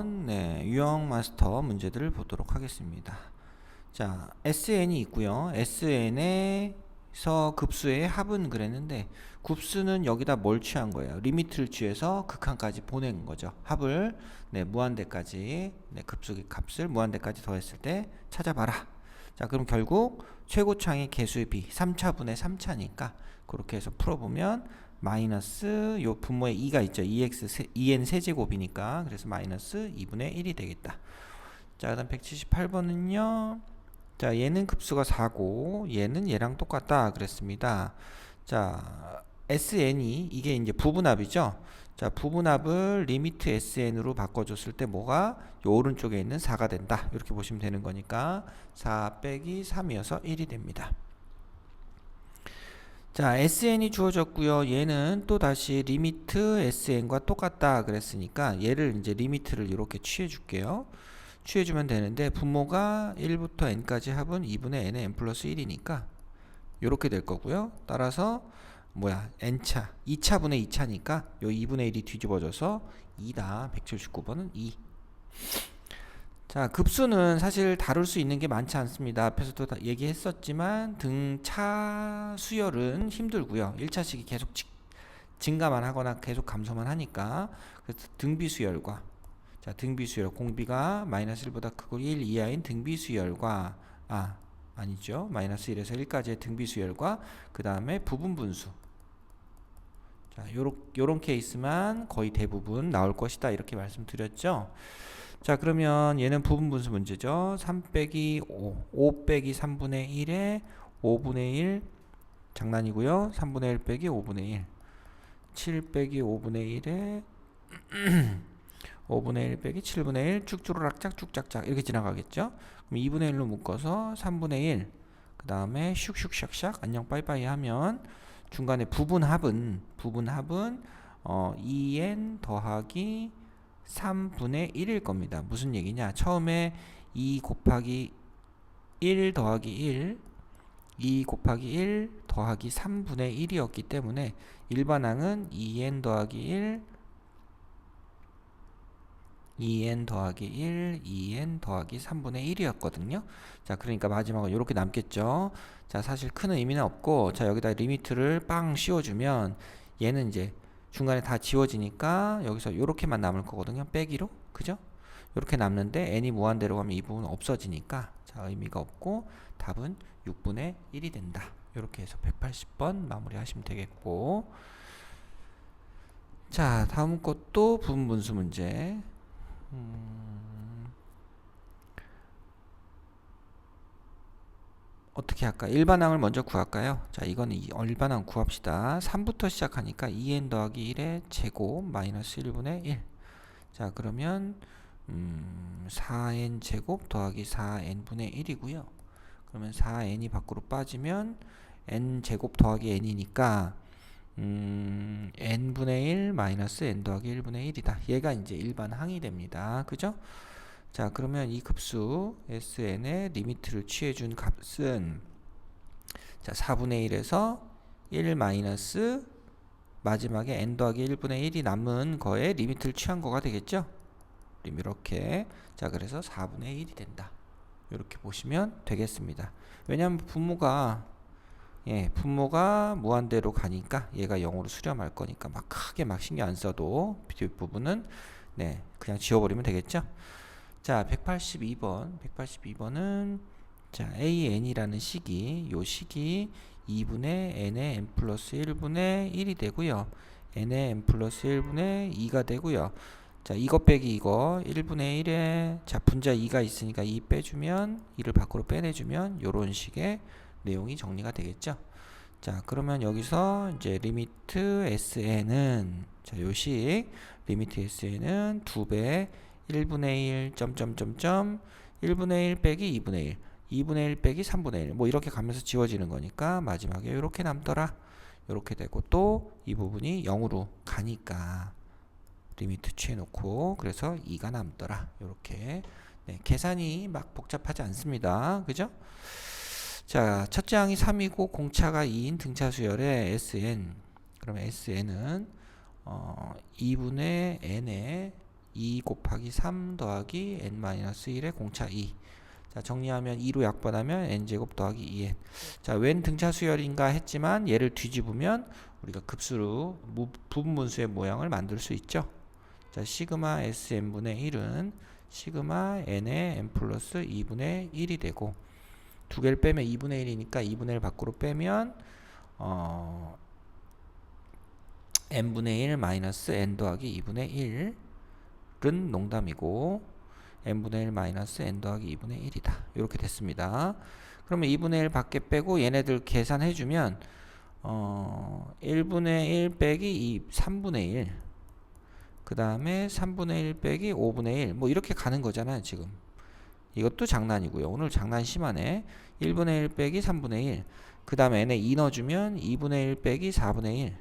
한번 유형 마스터 문제들을 보도록 하겠습니다. 자, SN이 있고요. SN에서 급수의 합은 그랬는데 급수는 여기다 뭘 취한 거예요? 리미트를 취해서 극한까지 보낸 거죠. 합을 무한대까지 급수의 값을 무한대까지 더했을 때 찾아봐라. 자, 그럼 결국 최고차의 개수의 비 3차분의 3차니까 그렇게 해서 풀어보면 마이너스 요 분모에 2가 있죠. 2n 세제곱이니까 그래서 마이너스 2분의 1이 되겠다. 자, 그다음 178번은요. 자, 얘는 급수가 4고 얘는 얘랑 똑같다 그랬습니다. 자, SN이 이게 이제 부분합이죠. 자, 부분합을 리미트 SN으로 바꿔줬을 때 뭐가 요 오른쪽에 있는 4가 된다. 이렇게 보시면 되는 거니까 4 빼기 3이어서 1이 됩니다. 자, SN이 주어졌고요. 얘는 또 다시 리미트 SN과 똑같다 그랬으니까 얘를 이제 리미트를 이렇게 취해 줄게요. 취해주면 되는데 분모가 1부터 n까지 합은 2분의 n의 n 플러스 1이니까 이렇게 될 거고요. 따라서 n차 2차분의 2차니까 요 2분의 1이 뒤집어져서 2다. 179번은 2. 자, 급수는 사실 다룰 수 있는 게 많지 않습니다. 앞에서도 다 얘기했었지만 등차 수열은 힘들고요. 1차식이 계속 증가만 하거나 계속 감소만 하니까 그래서 등비수열과 자, 등비수열 공비가 마이너스 1보다 크고 1 이하인 등비수열과 아니죠. 마이너스 1에서 1까지의 등비수열과 그 다음에 부분분수 자, 요런 케이스만 거의 대부분 나올 것이다 이렇게 말씀드렸죠. 자, 그러면 얘는 부분분수 문제죠. 3 빼기 5 빼기 3분의 1에 5분의 1 장난이고요. 3분의 1 빼기 5분의 1 7 빼기 5분의 1에 5분의 1 빼기 7분의 1 쭉쭈르락짝 쭉짝짝 이렇게 지나가겠죠. 그럼 2분의 1로 묶어서 3분의 1 그 다음에 슉슉샥샥 안녕 빠이빠이 하면 중간에 부분합은 2n 더하기 3분의 1일 겁니다. 무슨 얘기냐? 처음에 2 곱하기 1 더하기 1 2 곱하기 1 더하기 3분의 1이었기 때문에 일반항은 2n 더하기 1 2n 더하기 1 2n 더하기 3분의 1이었거든요. 자, 그러니까 마지막은 이렇게 남겠죠. 자, 사실 큰 의미는 없고 자, 여기다 리미트를 빵 씌워주면 얘는 이제 중간에 다 지워지니까 여기서 요렇게만 남을 거거든요. 빼기로. 그죠? 요렇게 남는데 n이 무한대로 가면 이 부분 없어지니까 자, 의미가 없고 답은 6분의 1이 된다. 요렇게 해서 180번 마무리 하시면 되겠고 자, 다음 것도 부분분수 문제 어떻게 할까? 일반항을 먼저 구할까요? 자, 이거는 일반항 구합시다. 3부터 시작하니까 2n 더하기 1의 제곱 마이너스 1분의 1. 자, 그러면 4n 제곱 더하기 4n분의 1이고요. 그러면 4n이 밖으로 빠지면 n 제곱 더하기 n이니까 n분의 1 마이너스 n 더하기 1분의 1이다. 얘가 이제 일반항이 됩니다. 그죠? 자, 그러면 이 급수 SN의 리미트를 취해준 값은 자, 4분의 1에서 1 마이너스 마지막에 n 더하기 1분의 1이 남은 거에 리미트를 취한 거가 되겠죠? 이렇게 자, 그래서 4분의 1이 된다. 이렇게 보시면 되겠습니다. 왜냐하면 분모가 무한대로 가니까 얘가 0으로 수렴할 거니까 막 크게 막 신경 안 써도 뒷부분은 그냥 지워버리면 되겠죠? 자, 182번은 자, AN이라는 식이 요 식이 2분의 n의 n 플러스 1분의 1이 되고요. n의 n 플러스 1분의 2가 되고요. 자, 이거 빼기 이거 1분의 1에 자, 분자 2가 있으니까 2 빼주면 2를 밖으로 빼내주면 요런 식의 내용이 정리가 되겠죠. 자, 그러면 여기서 이제 리미트 SN은 자, 요식 리미트 SN은 2배 1분의 1 점점점점 1분의 1 빼기 2분의 1 2분의 1 빼기 3분의 1 뭐 이렇게 가면서 지워지는 거니까 마지막에 이렇게 남더라. 이렇게 되고 또 이 부분이 0으로 가니까 리미트 취해놓고 그래서 2가 남더라. 이렇게 계산이 막 복잡하지 않습니다. 그죠? 자, 첫째 항이 3이고 공차가 2인 등차 수열의 SN 그러면 SN은 2분의 n의 2 곱하기 3 더하기 n-1의 공차 2. 자, 정리하면 2로 약분하면 n제곱 더하기 2n. 자, 웬 등차 수열인가 했지만 얘를 뒤집으면 우리가 급수로 부분분수의 모양을 만들 수 있죠. 자, 시그마 sn분의 1은 시그마 n의 n 플러스 2분의 1이 되고, 두 개를 빼면 2분의 1이니까 2분의 1 밖으로 빼면 n분의 1 마이너스 n 더하기 2분의 1은 농담이고 n분의 1 마이너스 n 더하기 2분의 1이다. 이렇게 됐습니다. 그러면 2분의 1 밖에 빼고 얘네들 계산해주면 1분의 1 빼기 3분의 1, 그 다음에 3분의 1 빼기 5분의 1, 뭐 이렇게 가는 거잖아요. 지금 이것도 장난이고요. 오늘 장난 심하네. 1분의 1 빼기 3분의 1, 그 다음에 n에 2 넣어주면 2분의 1 빼기 4분의 1,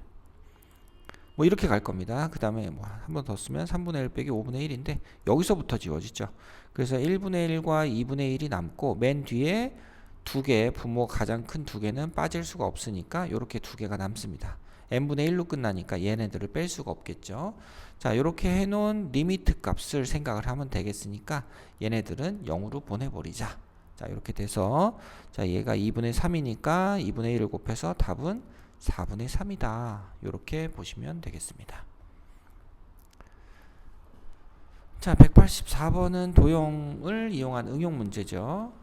뭐 이렇게 갈 겁니다. 그 다음에 뭐 한 번 더 쓰면 3분의 1 빼기 5분의 1인데 여기서부터 지워지죠. 그래서 1분의 1과 2분의 1이 남고 맨 뒤에 두 개, 부모 가장 큰 두 개는 빠질 수가 없으니까 이렇게 두 개가 남습니다. n분의 1로 끝나니까 얘네들을 뺄 수가 없겠죠. 자, 이렇게 해놓은 리미트 값을 생각을 하면 되겠으니까 얘네들은 0으로 보내버리자. 자, 이렇게 돼서 자, 얘가 2분의 3이니까 2분의 1을 곱해서 답은 4분의 3이다. 이렇게 보시면 되겠습니다. 자, 184번은 도형을 이용한 응용 문제죠.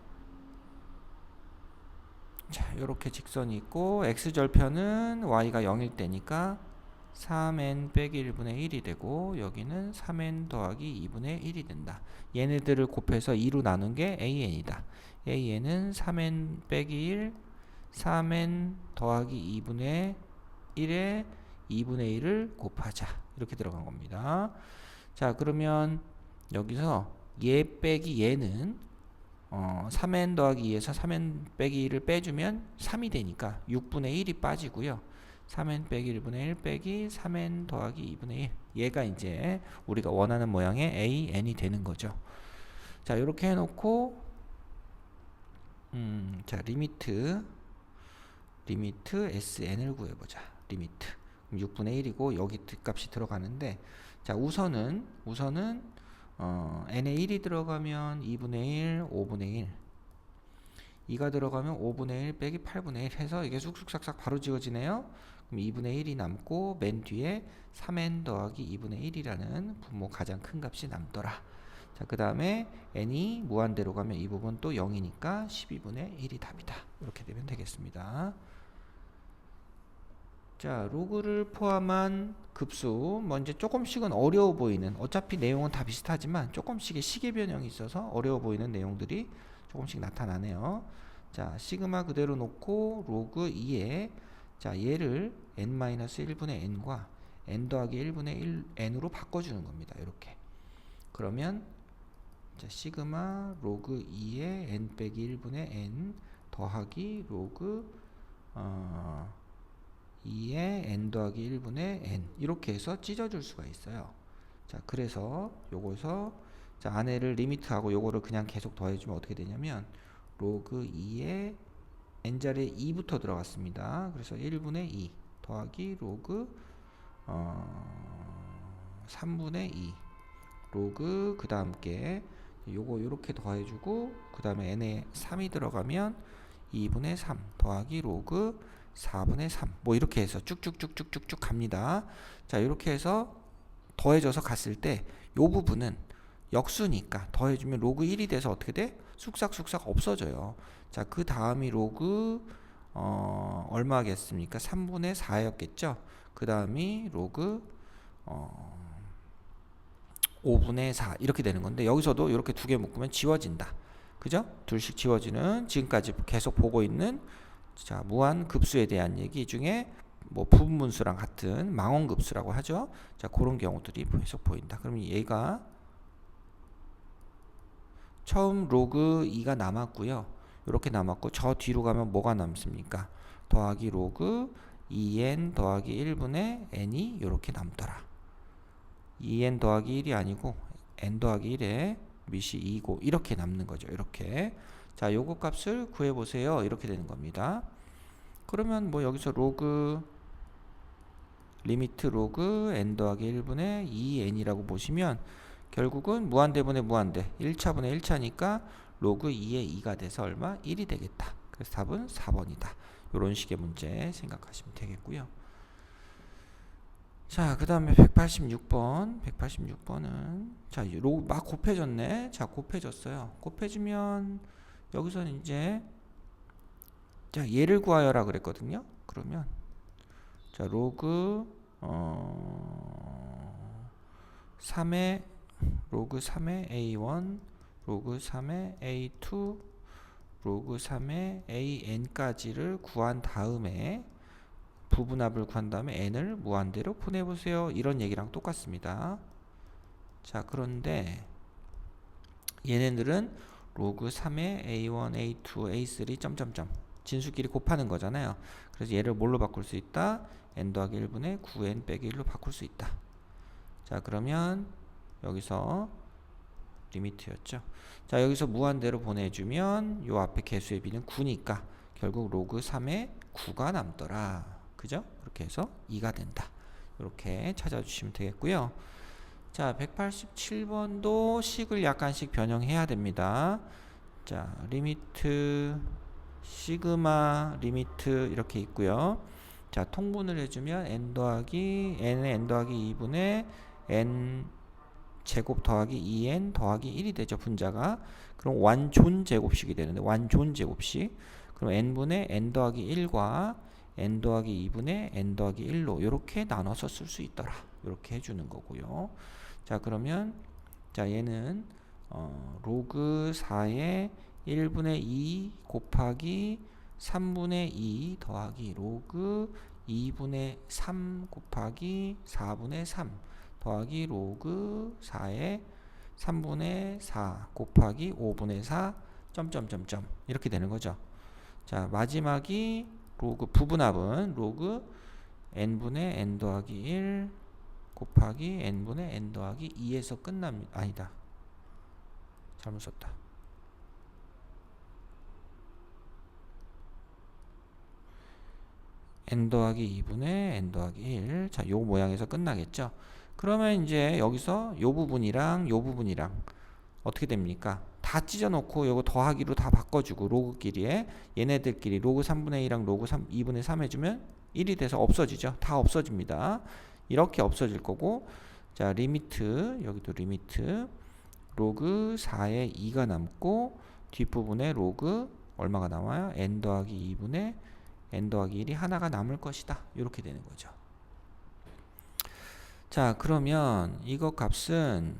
자, 이렇게 직선이 있고 x절편은 y가 0일 때니까 3n 빼기 1분의 1이 되고 여기는 3n 더하기 2분의 1이 된다. 얘네들을 곱해서 2로 나눈 게 an이다. an은 3n 빼기 1, 3n 더하기 2분의 1에 2분의 1을 곱하자. 이렇게 들어간 겁니다. 자, 그러면 여기서 얘 빼기 얘는 3n 더하기 2에서 3n 빼기 1을 빼주면 3이 되니까 6분의 1이 빠지고요. 3n 빼기 1분의 1 빼기 3n 더하기 2분의 1. 얘가 이제 우리가 원하는 모양의 an이 되는 거죠. 자, 이렇게 해놓고 자, 리미트 sn을 구해보자. 리미트 6분의 1이고 여기 값이 들어가는데, 자, 우선은 n에 1이 들어가면 2분의 1, 5분의 1, 2가 들어가면 5분의 1 빼기 8분의 1 해서 이게 쑥쑥싹싹 바로 지워지네요. 그럼 2분의 1이 남고 맨 뒤에 3n 더하기 2분의 1이라는 분모 가장 큰 값이 남더라. 자, 그 다음에 n이 무한대로 가면 이 부분 또 0이니까 12분의 1이 답이다. 이렇게 되면 되겠습니다. 자, 로그를 포함한 급수, 먼저 조금씩은 어려워 보이는, 어차피 내용은 다 비슷하지만 조금씩의 시계 변형이 있어서 어려워 보이는 내용들이 조금씩 나타나네요. 자, 시그마 그대로 놓고 로그 2에 자, 얘를 n-1분의 n과 n 더하기 1분의 1 n으로 바꿔주는 겁니다. 이렇게. 그러면 자, 시그마 로그 2에 n 빼기 1분의 n 더하기 로그 2에 n 더하기 1분의 n 이렇게 해서 찢어줄 수가 있어요. 자, 그래서 요거서 자, 안에를 리미트하고 요거를 그냥 계속 더해주면 어떻게 되냐면 로그 2에 n자리에 2부터 들어갔습니다. 그래서 1분의 2 더하기 로그 3분의 2 로그 그 다음 게 요거 요렇게 더해주고 그 다음에 n에 3이 들어가면 2분의 3 더하기 로그 4분의 3 뭐 이렇게 해서 쭉쭉쭉쭉쭉쭉 갑니다. 자, 이렇게 해서 더해져서 갔을 때 요 부분은 역수니까 더해주면 로그 1이 돼서 어떻게 돼? 쑥싹쑥싹 없어져요. 자, 그 다음이 로그 얼마겠습니까? 3분의 4였겠죠. 그 다음이 로그 5분의 4 이렇게 되는 건데 여기서도 이렇게 두 개 묶으면 지워진다. 그죠? 둘씩 지워지는 지금까지 계속 보고 있는 자, 무한 급수에 대한 얘기 중에 뭐 부분분수랑 같은 망원급수라고 하죠. 자, 그런 경우들이 계속 보인다. 그럼 얘가 처음 로그 2가 남았고요. 이렇게 남았고 저 뒤로 가면 뭐가 남습니까? 더하기 로그 2n 더하기 1분의 n이 이렇게 남더라. 2n 더하기 1이 아니고 n 더하기 1에 밑이 2고 이렇게 남는 거죠. 이렇게. 자, 요거 값을 구해보세요. 이렇게 되는 겁니다. 그러면 뭐 여기서 로그 리미트 로그 n 더하기 1분의 2n이라고 보시면 결국은 무한대분의 무한대 1차분의 1차니까 로그 2의 2가 돼서 얼마? 1이 되겠다. 그래서 답은 4번이다. 이런 식의 문제 생각하시면 되겠고요. 자, 그 다음에 186번. 186번은 자, 로그 막 곱해졌네. 자, 곱해졌어요. 곱해지면 여기서는 이제 자, 얘를 구하여라 그랬거든요. 그러면 자, 로그 3의 로그 3의 A1, 로그 3의 A2, 로그 3의 AN까지를 구한 다음에 부분합을 구한 다음에 n을 무한대로 보내보세요. 이런 얘기랑 똑같습니다. 자, 그런데 얘네들은 로그 3의 A1, A2, A3 점점점 진수끼리 곱하는 거잖아요. 그래서 얘를 뭘로 바꿀 수 있다? n 더하기 1분의 9n 빼기 1로 바꿀 수 있다. 자, 그러면 여기서 리미트였죠. 자, 여기서 무한대로 보내주면 요 앞에 개수의 비는 9니까 결국 로그 3의 9가 남더라. 그죠? 그렇게 해서 2가 된다. 이렇게 찾아주시면 되겠고요. 자, 187번도 식을 약간씩 변형해야 됩니다. 자, 리미트 시그마 리미트 이렇게 있고요. 자, 통분을 해주면 n 더하기 n의 n 더하기 2분의 n 제곱 더하기 2n 더하기 1이 되죠. 분자가. 그럼 완존 제곱식이 되는데 완존 제곱식. 그럼 n분의 n 더하기 1과 n 더하기 2분의 n 더하기 1로 이렇게 나눠서 쓸 수 있더라. 이렇게 해주는 거고요. 자, 그러면 자, 얘는 로그 4의 1분의 2 곱하기 3분의 2 더하기 로그 2분의 3 곱하기 4분의 3 더하기 로그 4의 3분의 4 곱하기 5분의 4 점점점점 이렇게 되는 거죠. 자, 마지막이 로그 부분합은 로그 n분의 n 더하기 1 곱하기 n분의 n 더하기 2에서 끝납니다. 아니다. 잘못 썼다. n 더하기 2분의 n 더하기 1. 자, 요 모양에서 끝나겠죠. 그러면 이제 여기서 요 부분이랑 요 부분이랑 어떻게 됩니까? 다 찢어놓고 요거 더하기로 다 바꿔주고 로그끼리에 얘네들끼리 로그 3분의 2랑 로그 2분의 3 해주면 1이 돼서 없어지죠. 다 없어집니다. 이렇게 없어질 거고 자, 리미트 여기도 리미트 로그 4에 2가 남고 뒷부분에 로그 얼마가 나와요? n 더하기 2분의 n 더하기 1이 하나가 남을 것이다. 이렇게 되는 거죠. 자, 그러면 이거 값은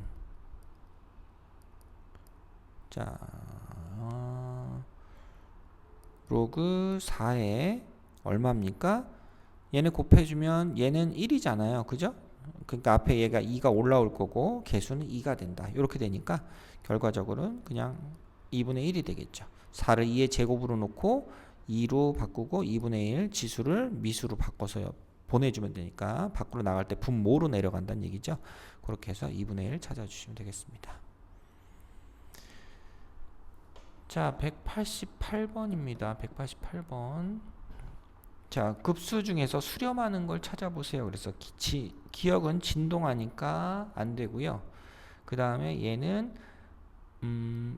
자, 로그 4에 얼마입니까? 얘는 곱해주면 얘는 1이잖아요. 그죠? 그러니까 앞에 얘가 2가 올라올 거고 개수는 2가 된다. 이렇게 되니까 결과적으로는 그냥 2분의 1이 되겠죠. 4를 2의 제곱으로 놓고 2로 바꾸고 2분의 1 지수를 미수로 바꿔서 보내주면 되니까 밖으로 나갈 때 분모로 내려간다는 얘기죠. 그렇게 해서 2분의 1 찾아주시면 되겠습니다. 자, 188번입니다. 188번. 자, 급수 중에서 수렴하는 걸 찾아보세요. 그래서 기억은 진동하니까 안 되고요. 그 다음에 얘는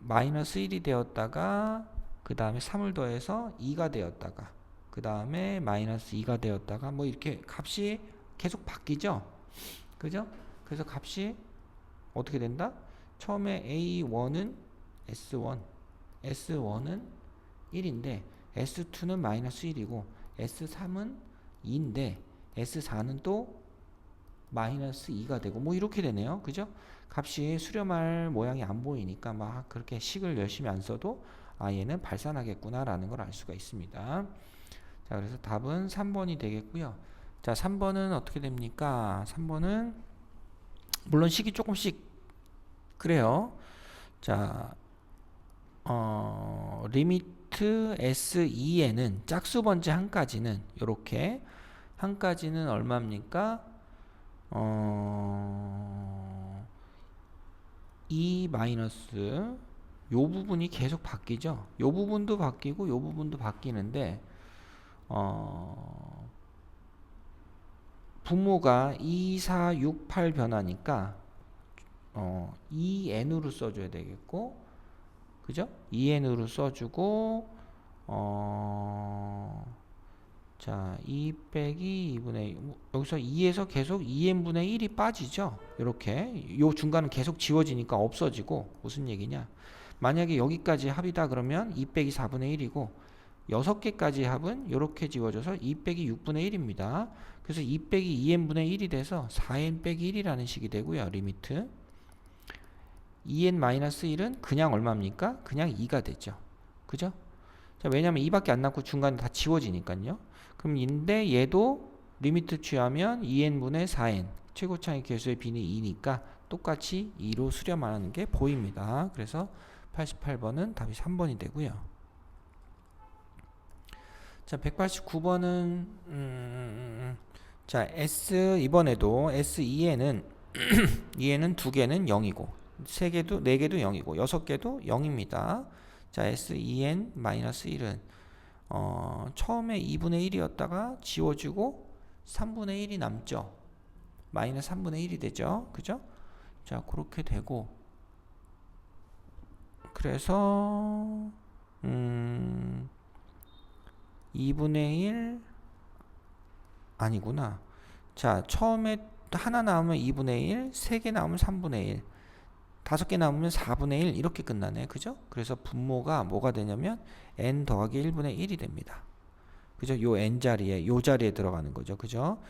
마이너스 1이 되었다가 그 다음에 3을 더해서 2가 되었다가 그 다음에 마이너스 2가 되었다가 뭐 이렇게 값이 계속 바뀌죠. 그죠? 그래서 값이 어떻게 된다? 처음에 A1은 S1 S1은 1인데 S2는 마이너스 1이고 S3은 2인데 S4는 또 마이너스 2가 되고 뭐 이렇게 되네요. 그죠? 값이 수렴할 모양이 안 보이니까 막 그렇게 식을 열심히 안 써도 아, 얘는 발산하겠구나 라는 걸 알 수가 있습니다. 자, 그래서 답은 3번이 되겠고요. 자, 3번은 어떻게 됩니까? 3번은 물론 식이 조금씩 그래요. 자, 리미트 S2에는 짝수 번째 한 가지는 요렇게 한 가지는 얼마입니까? 2 마이너스 요 부분이 계속 바뀌죠. 요 부분도 바뀌고 요 부분도 바뀌는데 분모가 2, 4, 6, 8 변하니까 2n으로 써줘야 되겠고, 그죠? 2n으로 써주고, 자, 2 빼기 2분의 1. 여기서 2에서 계속 2n분의 1이 빠지죠? 이렇게. 요 중간은 계속 지워지니까 없어지고, 무슨 얘기냐? 만약에 여기까지 합이다 그러면 2 빼기 4분의 1이고, 6개까지 합은 이렇게 지워져서 2 빼기 6분의 1입니다. 그래서 2 빼기 2n분의 1이 돼서 4n 빼기 1이라는 식이 되고요. 리미트. 2n-1은 그냥 얼마입니까? 그냥 2가 되죠. 그죠? 자, 왜냐면 2밖에 안 남고 중간에 다 지워지니까요. 그럼 인데 얘도 리미트 취하면 2n분의 4n 최고차의 개수의 비는 2니까 똑같이 2로 수렴하는 게 보입니다. 그래서 88번은 답이 3번이 되고요. 자, 189번은 자, 이번에도 S2n은 2n은 2개는 0이고 3개도 4개도 0이고 6개도 0입니다. 자, S2n-1은 처음에 2분의 1이었다가 지워주고 3분의 1이 남죠. 마이너스 3분의 1이 되죠. 그죠? 자, 그렇게 되고, 그래서 2분의 1 아니구나. 자, 처음에 하나 나오면 2분의 1, 3개 나오면 3분의 1, 5개 나오면 4분의 1 이렇게 끝나네. 그죠? 그래서 분모가 뭐가 되냐면 n 더하기 1분의 1이 됩니다. 그죠? 요 n 자리에, 요 자리에 들어가는 거죠. 그죠?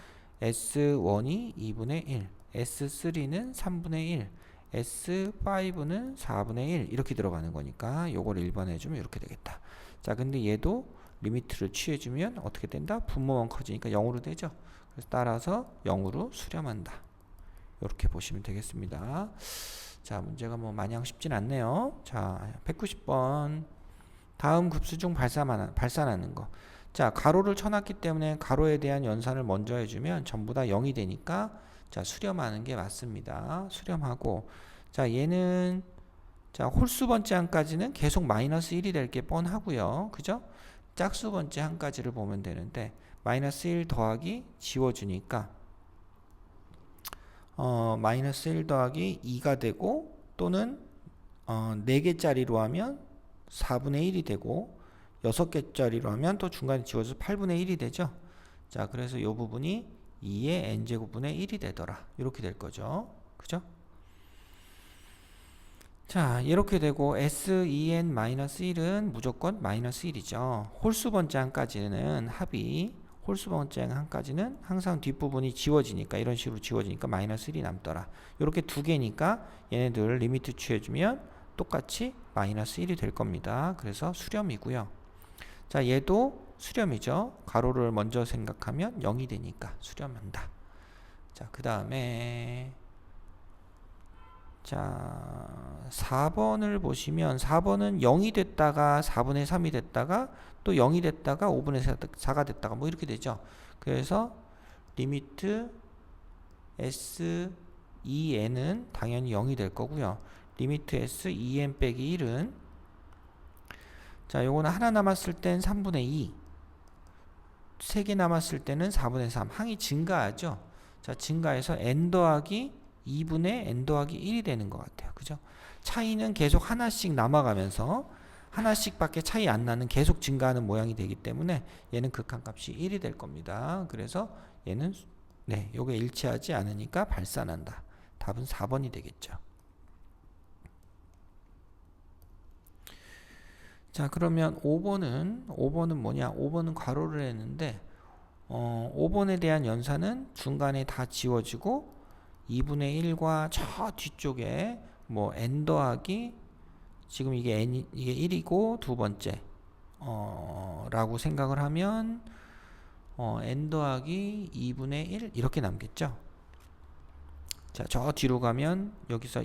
S1이 2분의 1, S3는 3분의 1, S5는 4분의 1 이렇게 들어가는 거니까 요거를 1번 해주면 이렇게 되겠다. 자, 근데 얘도 리미트를 취해주면 어떻게 된다? 분모만 커지니까 0으로 되죠. 그래서 따라서 0으로 수렴한다. 이렇게 보시면 되겠습니다. 자, 문제가 뭐 마냥 쉽진 않네요. 자, 190번. 다음 급수 중 발산하는 거. 자, 가로를 쳐놨기 때문에 가로에 대한 연산을 먼저 해주면 전부 다 0이 되니까 자, 수렴하는 게 맞습니다. 수렴하고, 자, 얘는 자, 홀수 번째 항까지는 계속 마이너스 1이 될 게 뻔하고요. 그죠? 짝수 번째 항까지를 보면 되는데 마이너스 1 더하기 지워주니까 마이너스 1 더하기 2가 되고, 또는 4개짜리로 하면 4분의 1이 되고, 6개짜리로 하면 또 중간에 지워서 8분의 1이 되죠. 자, 그래서 이 부분이 2의 n제곱분의 1이 되더라. 이렇게 될 거죠. 그죠? 자, 이렇게 되고 S2n-1은 무조건 마이너스 1이죠. 홀수 번째 항까지는 합이, 홀수 번째 항까지는 항상 뒷부분이 지워지니까, 이런 식으로 지워지니까 마이너스 1이 남더라. 이렇게 두 개니까 얘네들 리미트 취해주면 똑같이 마이너스 1이 될 겁니다. 그래서 수렴이고요. 자, 얘도 수렴이죠. 가로를 먼저 생각하면 0이 되니까 수렴한다. 자, 그 다음에 자, 4번을 보시면 4번은 0이 됐다가 4분의 3이 됐다가 또 0이 됐다가 5분의 4가 됐다가 뭐 이렇게 되죠. 그래서 리미트 S2n은 당연히 0이 될 거고요. 리미트 S2n 빼기 1은 자, 요거는 하나 남았을 땐 3분의 2, 3개 남았을 때는 4분의 3. 항이 증가하죠. 자, 증가해서 n 더하기 2분의 n 더하기 1이 되는 것 같아요. 그죠? 차이는 계속 하나씩 남아가면서 하나씩 밖에 차이 안 나는 계속 증가하는 모양이 되기 때문에 얘는 극한값이 1이 될 겁니다. 그래서 얘는 네, 요게 일치하지 않으니까 발산한다. 답은 4번이 되겠죠. 자, 그러면 5번은 뭐냐? 5번은 괄호를 했는데 5번에 대한 연산은 중간에 다 지워지고 2분의 1과 저 뒤쪽에 뭐 n 더하기, 지금 이게 이게 1이고 두 번째 라고 생각을 하면 n 더하기 2분의 1 이렇게 남겠죠. 자, 저 뒤로 가면 여기서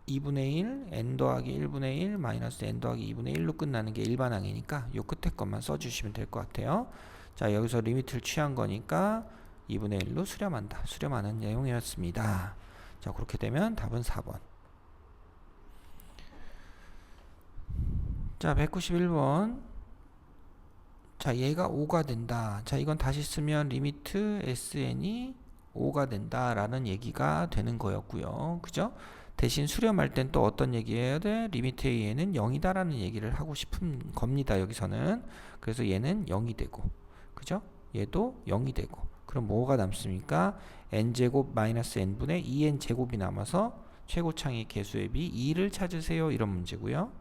2분의 1, n 더하기 1분의 1 마이너스 n 더하기 2분의 1로 끝나는 게 일반항이니까 요 끝에 것만 써주시면 될 것 같아요. 자, 여기서 리미트를 취한 거니까 2분의 1로 수렴한다. 수렴하는 내용이었습니다. 자, 그렇게 되면 답은 4번. 자, 191번. 자, 얘가 5가 된다. 자, 이건 다시 쓰면 리미트 SN이 5가 된다라는 얘기가 되는 거였고요. 그죠? 대신 수렴할 땐 또 어떤 얘기해야 돼? 리미트 a는 0이다라는 얘기를 하고 싶은 겁니다. 여기서는. 그래서 얘는 0이 되고, 그죠? 얘도 0이 되고. 그럼 뭐가 남습니까? n제곱 마이너스 n분의 2n 제곱이 남아서 최고창의 개수의 비 2를 찾으세요. 이런 문제고요.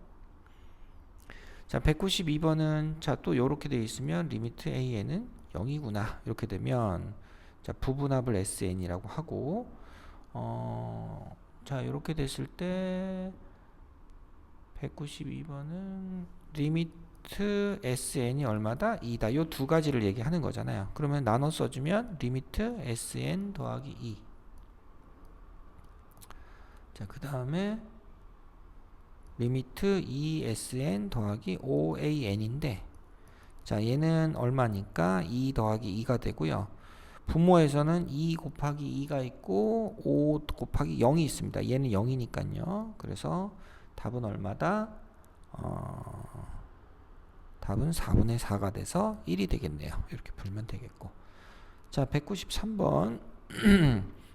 자, 192번은 자, 또 요렇게 되어 있으면 리미트 a는 0이구나. 이렇게 되면 자, 부분합을 sn이라고 하고 자, 이렇게 됐을 때 192번은 리미트 sn이 얼마다? 2다. 요 두 가지를 얘기하는 거잖아요. 그러면 나눠 써주면 리미트 sn 더하기 2. 자, 그 다음에 리미트 2sn 더하기 5an인데 자, 얘는 얼마니까 2 더하기 2가 되고요. 분모에서는 2 곱하기 2가 있고 5 곱하기 0이 있습니다. 얘는 0이니까요. 그래서 답은 얼마다? 답은 4분의 4가 돼서 1이 되겠네요. 이렇게 풀면 되겠고. 자, 193번.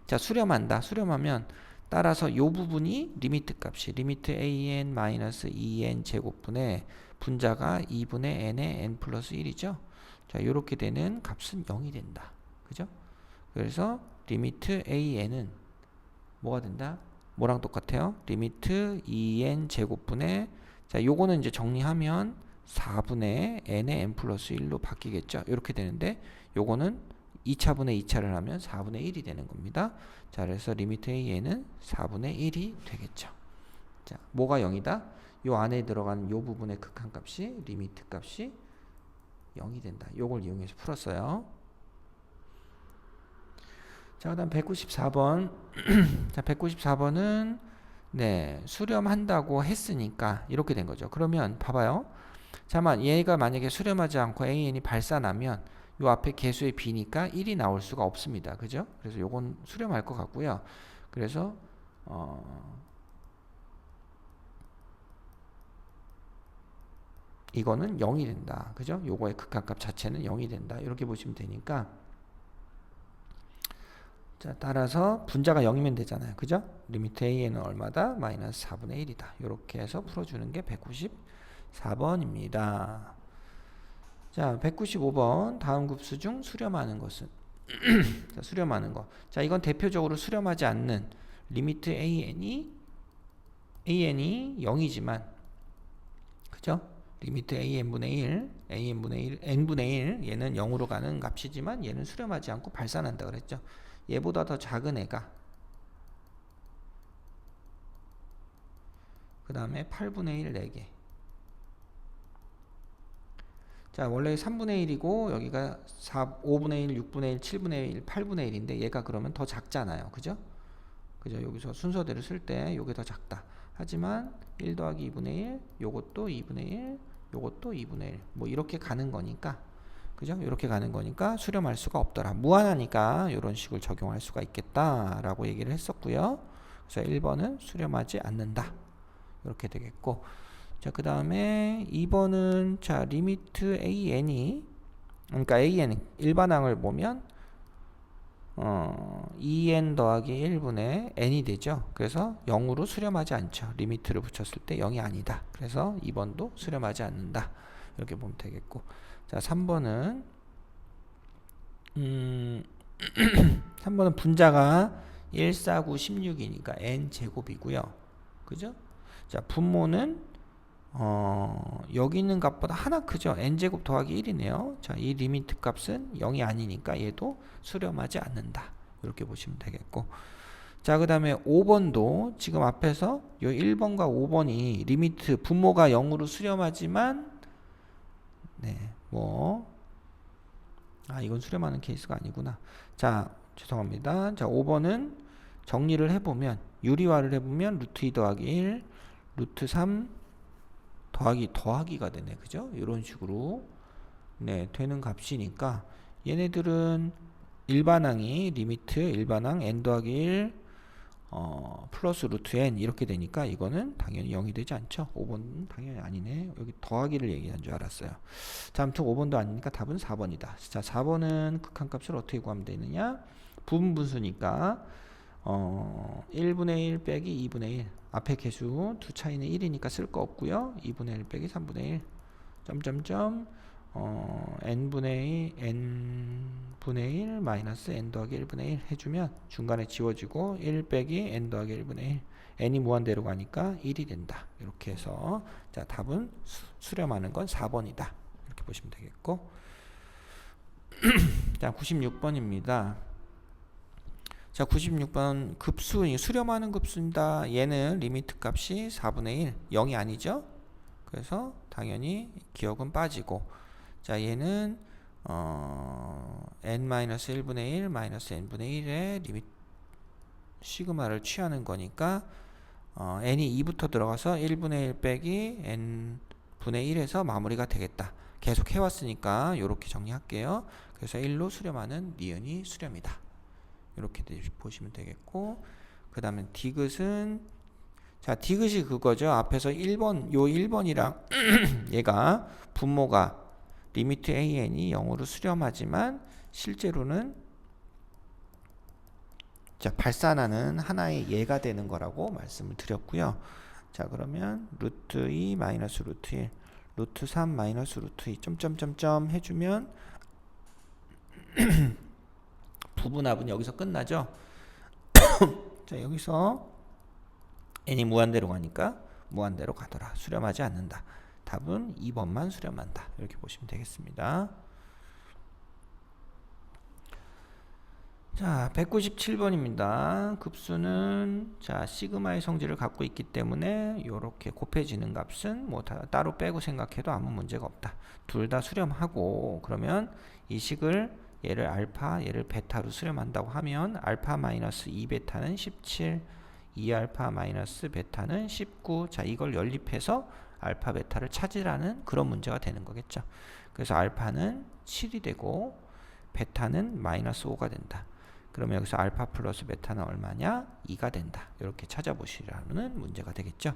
자, 수렴한다. 수렴하면 따라서 이 부분이 리미트 값이 리미트 an 마이너스 2n 제곱분의 분자가 2분의 n의 n 플러스 1이죠. 자, 이렇게 되는 값은 0이 된다. 그죠? 그래서 리미트 an은 뭐가 된다? 뭐랑 똑같아요? 리미트 2n 제곱분의 자, 요거는 이제 정리하면 4분의 n의 n 플러스 1로 바뀌겠죠. 이렇게 되는데 요거는 2차분의 2차를 하면 4분의 1이 되는 겁니다. 자, 그래서 리미트 an은 4분의 1이 되겠죠. 자, 뭐가 0이다? 요 안에 들어가는 요 부분의 극한값이 리미트 값이 0이 된다. 요걸 이용해서 풀었어요. 자, 그다음 194번. 자, 194번은 네, 수렴한다고 했으니까 이렇게 된 거죠. 그러면 봐봐요. 잠깐만, 얘가 만약에 수렴하지 않고 an이 발산하면 요 앞에 개수의 b니까 1이 나올 수가 없습니다. 그죠? 그래서 요건 수렴할 것 같고요. 그래서 이거는 0이 된다. 그죠? 요거의 극한값 자체는 0이 된다. 이렇게 보시면 되니까 자, 따라서 분자가 0이면 되잖아요. 그죠? 리미트 a는 얼마다? 마이너스 4분의 1이다. 이렇게 해서 풀어주는 게 194번입니다. 자, 195번. 다음 급수 중 수렴하는 것은? 자, 수렴하는 거. 자, 이건 대표적으로 수렴하지 않는 리미트 an이 0이지만 그죠? 리미트 an분의 1, n분의 1, 얘는 0으로 가는 값이지만 얘는 수렴하지 않고 발산한다 그랬죠. 얘보다 더 작은 애가 그 다음에 8분의 1 4개. 자, 원래 3분의 1이고 여기가 5분의 1, 6분의 1, 7분의 1, 8분의 1인데 얘가 그러면 더 작잖아요. 그죠? 그죠? 여기서 순서대로 쓸 때 요게 더 작다. 하지만 1 더하기 2분의 1, 요것도 2분의 1, 요것도 2분의 1. 뭐 이렇게 가는 거니까 그죠? 이렇게 가는 거니까 수렴할 수가 없더라. 무한하니까 이런 식을 적용할 수가 있겠다라고 얘기를 했었고요. 그래서 1번은 수렴하지 않는다. 이렇게 되겠고, 자, 그 다음에 2번은 자, 리미트 an이 그러니까 an 일반항을 보면 2n 더하기 1분의 n이 되죠. 그래서 0으로 수렴하지 않죠. 리미트를 붙였을 때 0이 아니다. 그래서 2번도 수렴하지 않는다. 이렇게 보면 되겠고, 자, 3번은 3번은 분자가 1, 4, 9, 16이니까 n 제곱이고요. 그죠? 자, 분모는 여기 있는 값보다 하나 크죠. n제곱 더하기 1이네요. 자, 이 리미트 값은 0이 아니니까 얘도 수렴하지 않는다. 이렇게 보시면 되겠고, 자, 그 다음에 5번도 지금 앞에서 요 1번과 5번이 리미트 분모가 0으로 수렴하지만 네, 이건 수렴하는 케이스가 아니구나. 자, 죄송합니다. 자, 5번은 정리를 해보면 유리화를 해보면 루트 2 더하기 1, 루트 3 더하기가 되네. 그죠? 이런 식으로 네, 되는 값이니까 얘네들은 일반항이 리미트 일반항 n 더하기 1 플러스 루트 n 이렇게 되니까 이거는 당연히 0이 되지 않죠. 5번은 당연히 아니네. 여기 더하기를 얘기한 줄 알았어요. 자, 아무튼 5번도 아니니까 답은 4번이다. 자, 4번은 극한값을 어떻게 구하면 되느냐? 부분분수니까 1분의 1 빼기 2분의 1 앞에 개수 두 차이는 1이니까 쓸 거 없고요. 2분의 1 빼기 3분의 1 점점점 n분의 1 마이너스 n 더하기 1분의 1 해주면 중간에 지워지고 1 빼기 n 더하기 1분의 1 n이 무한대로 가니까 1이 된다. 이렇게 해서 자 답은 수렴하는 건 4번이다. 이렇게 보시면 되겠고 자 96번입니다. 자 96번 급수 수렴하는 급수입니다. 얘는 리미트 값이 4분의 1 0이 아니죠. 그래서 당연히 기억은 빠지고 자 얘는 n-1분의 1 마이너스 n분의 1의 리미트 시그마를 취하는 거니까 n이 2부터 들어가서 1분의 1 빼기 n분의 1에서 마무리가 되겠다. 계속 해왔으니까 이렇게 정리할게요. 그래서 1로 수렴하는 니은이 수렴이다. 이렇게 보시면 되겠고 그 다음에 디귿은 자 디귿이 그거죠. 앞에서 1번 요 1번이랑 얘가 분모가 리미트 an이 0으로 수렴하지만 실제로는 자 발산하는 하나의 예가 되는 거라고 말씀을 드렸고요. 자 그러면 루트 2 마이너스 루트 1 루트 3 마이너스 루트 2 점점점점 해주면 부분합은 여기서 끝나죠. 자 여기서 n이 무한대로 가니까 무한대로 가더라. 수렴하지 않는다. 답은 2번만 수렴한다. 이렇게 보시면 되겠습니다. 자 197번입니다. 급수는 자 시그마의 성질을 갖고 있기 때문에 이렇게 곱해지는 값은 뭐 따로 빼고 생각해도 아무 문제가 없다. 둘 다 수렴하고 그러면 이 식을 얘를 알파 얘를 베타로 수렴한다고 하면 알파 마이너스 2베타는 17 2알파 마이너스 베타는 19 자 이걸 연립해서 알파 베타를 찾으라는 그런 문제가 되는 거겠죠. 그래서 알파는 7이 되고 베타는 마이너스 5가 된다. 그러면 여기서 알파 플러스 베타는 얼마냐? 2가 된다. 이렇게 찾아보시라는 문제가 되겠죠.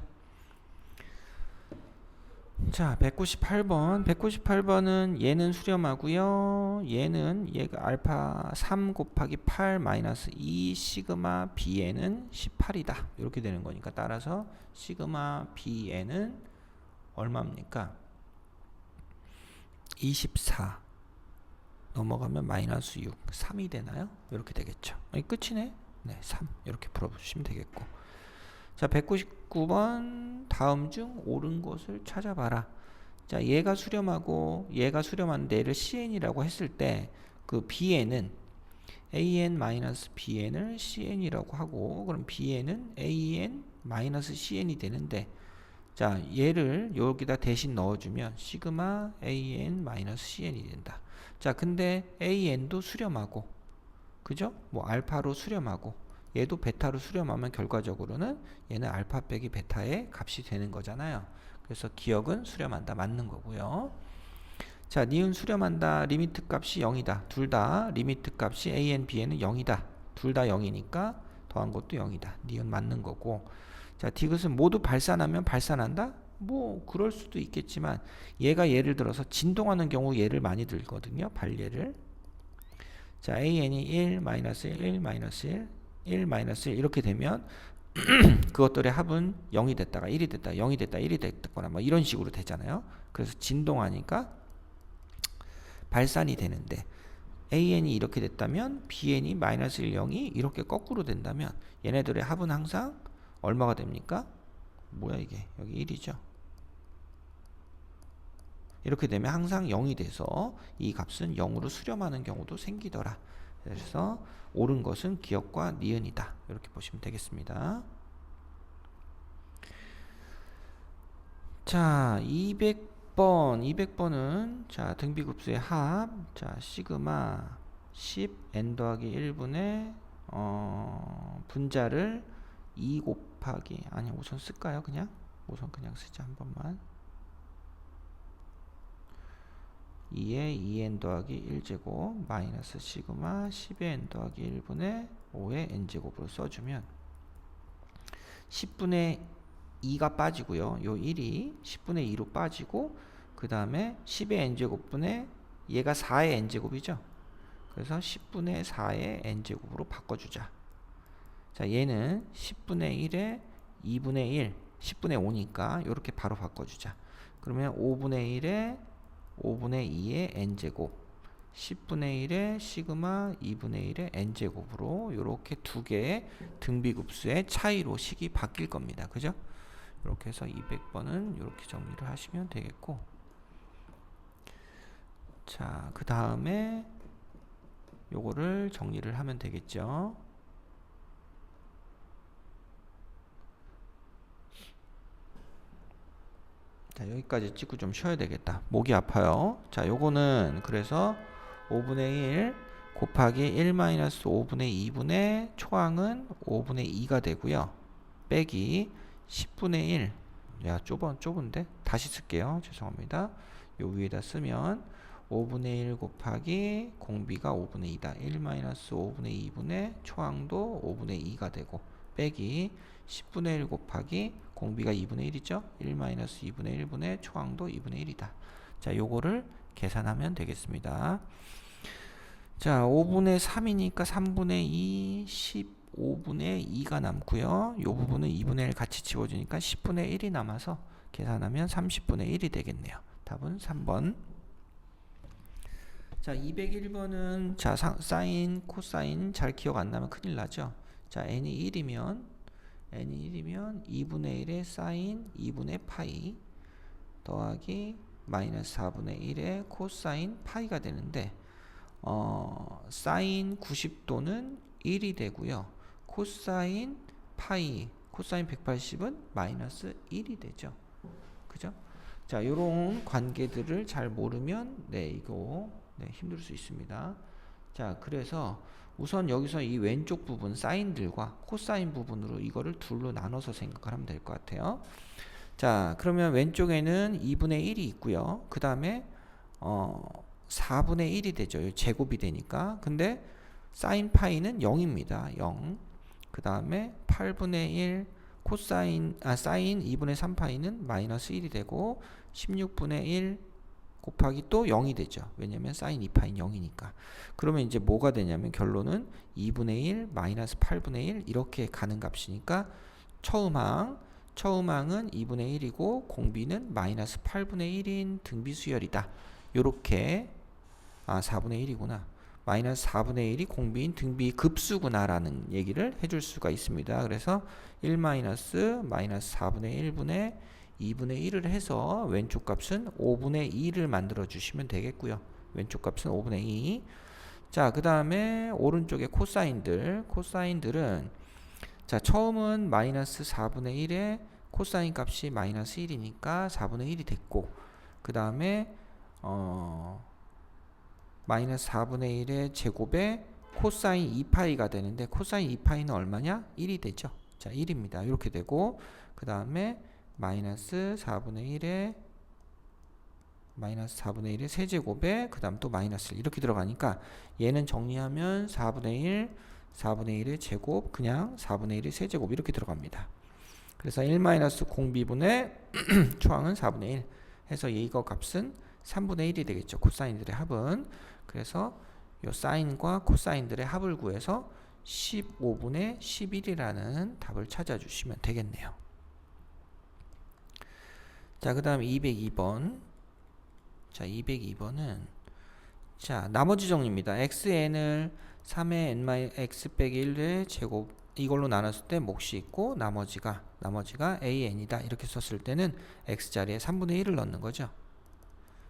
자 198번 198번은 얘는 수렴하고요. 얘가 알파 3 곱하기 8 마이너스 2 시그마 bn은 18이다. 이렇게 되는 거니까 따라서 시그마 bn은 얼마입니까? 24 넘어가면 마이너스 6 3이 되나요? 이렇게 되겠죠. 끝이네. 네 3 이렇게 풀어보시면 되겠고 자 199번 다음 중 옳은 것을 찾아봐라. 자 얘가 수렴하고 얘가 수렴하는데 얘를 cn이라고 했을 때 그 bn은 an-bn을 cn이라고 하고 그럼 bn은 an-cn이 되는데 자 얘를 여기다 대신 넣어주면 시그마 an-cn이 된다. 자 근데 an도 수렴하고 그죠? 뭐 알파로 수렴하고 얘도 베타로 수렴하면 결과적으로는 얘는 알파 빼기 베타의 값이 되는 거잖아요. 그래서 기억은 수렴한다 맞는 거고요. 자 니은 수렴한다 리미트 값이 0이다. 둘 다 리미트 값이 an, bn은 0이다. 둘 다 0이니까 더한 것도 0이다. 니은 맞는 거고 자 디귿은 모두 발산하면 발산한다? 뭐 그럴 수도 있겠지만 얘가 예를 들어서 진동하는 경우 예를 많이 들거든요. 발예를 자 an이 1, 마이너스 1, 1, 마이너스 1 1, 마이너스 1 이렇게 되면 그것들의 합은 0이 됐다가 1이 됐다 0이 됐다 1이 됐거나 뭐 이런 식으로 되잖아요. 그래서 진동하니까 발산이 되는데 an이 이렇게 됐다면 bn이 마이너스 1, 0이 이렇게 거꾸로 된다면 얘네들의 합은 항상 얼마가 됩니까? 뭐야 이게 여기 1이죠. 이렇게 되면 항상 0이 돼서 이 값은 0으로 수렴하는 경우도 생기더라. 그래서 옳은 것은 기억과 니은이다. 이렇게 보시면 되겠습니다. 자, 200번은 자, 등비급수의 합. 자, 시그마 10 n 더하기 1분의 분자를 2 곱하기 아니 우선 쓸까요? 우선 그냥 쓰자 한 번만. 2에 2n 더하기 1제곱 마이너스 시그마 10의 n 더하기 1분의 5의 n제곱으로 써주면 10분의 2가 빠지고요. 요 1이 10분의 2로 빠지고 그 다음에 10의 n제곱분의 얘가 4의 n제곱이죠. 그래서 10분의 4의 n제곱으로 바꿔주자. 자, 얘는 10분의 1에 2분의 1, 10분의 5니까 이렇게 바로 바꿔주자. 그러면 5분의 1에 5분의 2의 n제곱, 10분의 1에 시그마 2분의 1의 n제곱으로 이렇게 두 개의 등비급수의 차이로 식이 바뀔 겁니다. 그죠? 이렇게 해서 200번은 이렇게 정리를 하시면 되겠고, 자, 그 다음에 요거를 정리를 하면 되겠죠. 자, 여기까지 찍고 좀 쉬어야 되겠다. 목이 아파요. 자, 요거는 그래서 5분의 1 곱하기 1-5분의 2분의 초항은 5분의 2가 되고요. 빼기 10분의 1. 야, 좁은데? 다시 쓸게요. 죄송합니다. 요 위에다 쓰면 5분의 1 곱하기 공비가 5분의 2다. 1-5분의 2분의 초항도 5분의 2가 되고, 빼기 10분의 1 곱하기 공비가 2분의 1이죠. 1-2분의 1분의 초항도 2분의 1이다. 자, 요거를 계산하면 되겠습니다. 자, 5분의 3이니까 3분의 2, 15분의 2가 남고요. 요 부분은 2분의 1 같이 지워주니까 10분의 1이 남아서 계산하면 30분의 1이 되겠네요. 답은 3번. 자, 201번은 자, 사인, 코사인 잘 기억 안 나면 큰일 나죠. 자, n이 1이면 2분의 1의 사인 2분의 파이 더하기 마이너스 4분의 1의 코사인 파이가 되는데, 사인 90도는 1이 되고요. 코사인 파이, 코사인 180은 마이너스 1이 되죠. 그죠? 자, 요런 관계들을 잘 모르면 이거 힘들 수 있습니다. 자, 그래서 우선 여기서 이 왼쪽 부분 사인들과 코사인 부분으로 이거를 둘로 나눠서 생각을 하면 될 것 같아요. 자, 그러면 왼쪽에는 2분의 1이 있고요. 그 다음에 4분의 1이 되죠. 제곱이 되니까. 근데 사인 파이는 0입니다. 0. 그 다음에 8분의 1 사인 2분의 3파이는 마이너스 1이 되고, 16분의 1 곱하기 또 0이 되죠. 왜냐면 사인 2파인 0이니까. 그러면 이제 뭐가 되냐면 결론은 2분의 1 마이너스 8분의 1 이렇게 가는 값이니까 처음항은 2분의 1이고 공비는 마이너스 8분의 1인 등비수열이다. 요렇게 4분의 1이구나. 마이너스 4분의 1이 공비인 등비급수구나 라는 얘기를 해줄 수가 있습니다. 그래서 1 마이너스 4분의 1분의 2분의 1을 해서 왼쪽 값은 5분의 2를 만들어 주시면 되겠고요. 왼쪽 값은 5분의 2. 자, 그 다음에 오른쪽에 코사인들은 자, 처음은 마이너스 4분의 1에 코사인 값이 마이너스 1이니까 4분의 1이 됐고, 그 다음에 마이너스 4분의 1의 제곱에 코사인 2파이가 되는데, 코사인 2파이는 얼마냐? 1이 되죠. 자, 1입니다. 이렇게 되고, 그 다음에 마이너스 4분의 1의 세제곱에 그 다음 또 마이너스 1 이렇게 들어가니까 얘는 정리하면 4분의 1의 제곱, 그냥 4분의 1의 세제곱 이렇게 들어갑니다. 그래서 1 마이너스 공비분의 초항은 4분의 1 해서 이거 값은 3분의 1이 되겠죠. 코사인들의 합은. 그래서 요 사인과 코사인들의 합을 구해서 15분의 11이라는 답을 찾아주시면 되겠네요. 자, 그 다음 202번. 자, 202번은 자, 나머지 정리입니다. xn을 3의 n-x 빼기 1의 제곱 이걸로 나눴을 때 몫이 있고, 나머지가 an이다 이렇게 썼을 때는 x 자리에 3분의 1을 넣는 거죠.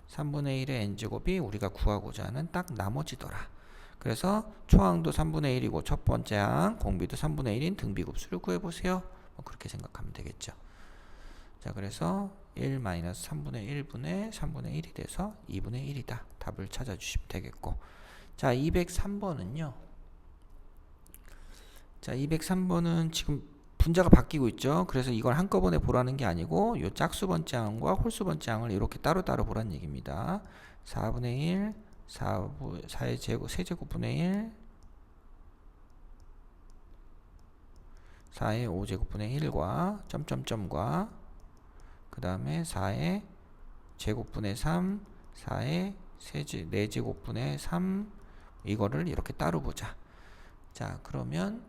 3분의 1의 n제곱이 우리가 구하고자 하는 딱 나머지더라. 그래서 초항도 3분의 1이고 첫 번째 항 공비도 3분의 1인 등비급수를 구해보세요. 그렇게 생각하면 되겠죠. 자, 그래서 1-3분의 1분의 3분의 1이 돼서 2분의 1이다. 답을 찾아주시면 되겠고, 자, 203번은요. 자, 203번은 지금 분자가 바뀌고 있죠. 그래서 이걸 한꺼번에 보라는 게 아니고 요 짝수 번째 항과 홀수 번째 항을 이렇게 따로따로 보라는 얘기입니다. 4분의 1, 4의 제곱, 세제곱분의 1, 4의 5제곱분의 1과 점점점과 그 다음에 4의 제곱분의 3, 4의 4제곱분의 3 이거를 이렇게 따로 보자. 자, 그러면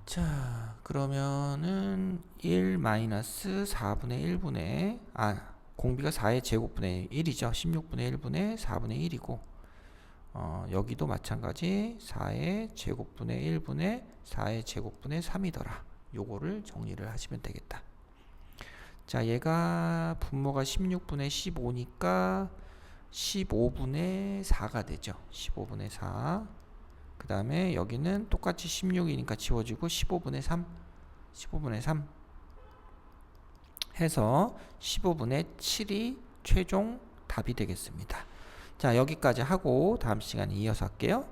자, 그러면은 1 마이너스 4분의 1분의 공비가 4의 제곱분의 1이죠. 16분의 1분의 4분의 1이고 여기도 마찬가지 4의 제곱분의 1분의 4의 제곱분의 3이더라. 요거를 정리를 하시면 되겠다. 자, 얘가 분모가 16분의 15니까 15분의 4가 되죠. 15분의 4. 그 다음에 여기는 똑같이 16이니까 지워지고 15분의 3 15분의 3 해서 15분의 7이 최종 답이 되겠습니다. 자, 여기까지 하고 다음 시간에 이어서 할게요.